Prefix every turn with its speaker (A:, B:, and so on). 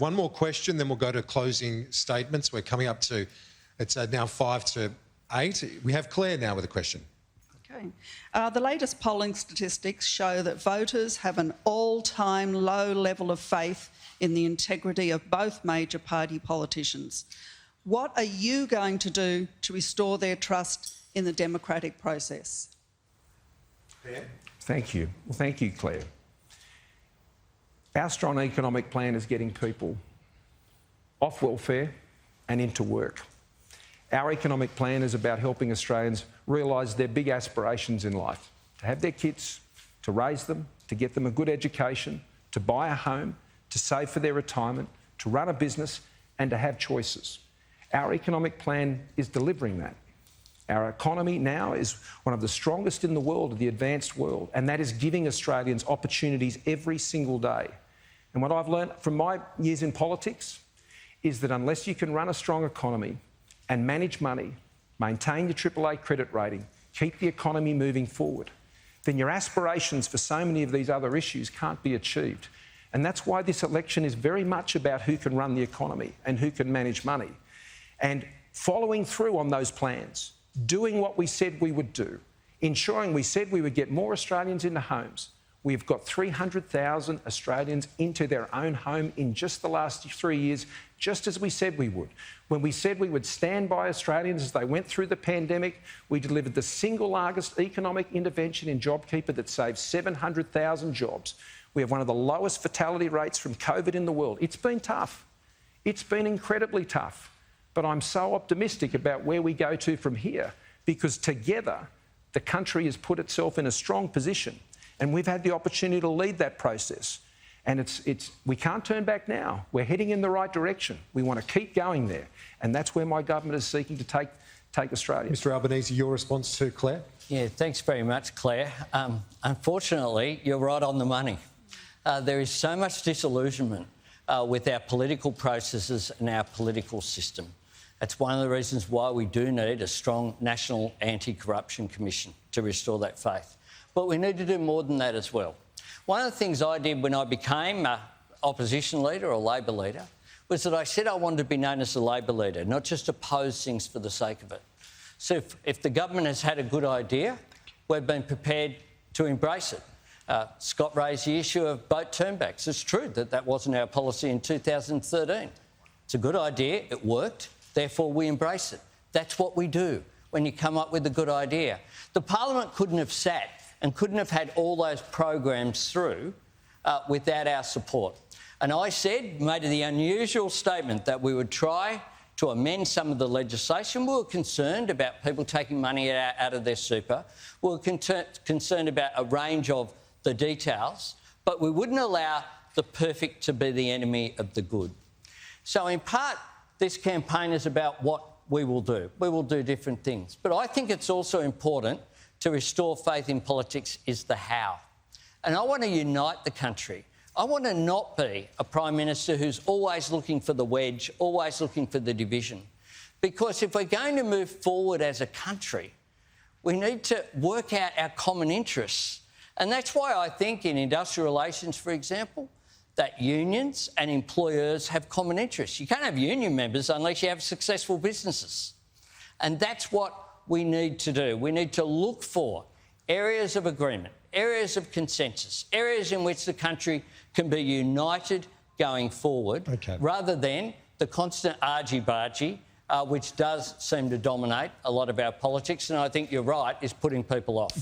A: One more question, then we'll go to closing statements. We're coming up to, it's now 5 to 8. We have Claire now with a question.
B: Okay. The latest polling statistics show that voters have an all-time low level of faith in the integrity of both major party politicians. What are you going to do to restore their trust in the democratic process?
A: Claire?
C: Thank you. Well, thank you, Claire. Our strong economic plan is getting people off welfare and into work. Our economic plan is about helping Australians realise their big aspirations in life, to have their kids, to raise them, to get them a good education, to buy a home, to save for their retirement, to run a business and to have choices. Our economic plan is delivering that. Our economy now is one of the strongest in the world, the advanced world, and that is giving Australians opportunities every single day. And what I've learned from my years in politics is that unless you can run a strong economy and manage money, maintain your AAA credit rating, keep the economy moving forward, then your aspirations for so many of these other issues can't be achieved. And that's why this election is very much about who can run the economy and who can manage money. And following through on those plans, doing what we said we would do, ensuring we said we would get more Australians into homes. We've got 300,000 Australians into their own home in just the last 3 years, just as we said we would. When we said we would stand by Australians as they went through the pandemic, we delivered the single largest economic intervention in JobKeeper that saved 700,000 jobs. We have one of the lowest fatality rates from COVID in the world. It's been tough. It's been incredibly tough. But I'm so optimistic about where we go to from here because together the country has put itself in a strong position and we've had the opportunity to lead that process. And we can't turn back now. We're heading in the right direction. We want to keep going there. And that's where my government is seeking to take Australia.
A: Mr Albanese, your response to Claire?
D: Yeah, thanks very much, Claire. Unfortunately, you're right on the money. There is so much disillusionment with our political processes and our political system. That's one of the reasons why we do need a strong National Anti-Corruption Commission to restore that faith. But we need to do more than that as well. One of the things I did when I became an opposition leader or Labor leader was that I said I wanted to be known as a Labor leader, not just oppose things for the sake of it. So if the government has had a good idea, we've been prepared to embrace it. Scott raised the issue of boat turnbacks. It's true that that wasn't our policy in 2013. It's a good idea, it worked, therefore we embrace it. That's what we do when you come up with a good idea. The Parliament couldn't have sat and couldn't have had all those programs through without our support. And I made the unusual statement that we would try to amend some of the legislation. We were concerned about people taking money out of their super. We were concerned about a range of the details, but we wouldn't allow the perfect to be the enemy of the good. So in part, this campaign is about what we will do. We will do different things. But I think it's also important to restore faith in politics is the how. And I want to unite the country. I want to not be a Prime Minister who's always looking for the wedge, always looking for the division. Because if we're going to move forward as a country, we need to work out our common interests. And that's why I think in industrial relations, for example, that unions and employers have common interests. You can't have union members unless you have successful businesses. And that's what we need to do. We need to look for areas of agreement, areas of consensus, areas in which the country can be united going forward, rather than the constant argy-bargy, which does seem to dominate a lot of our politics. And I think you're right, is putting people off.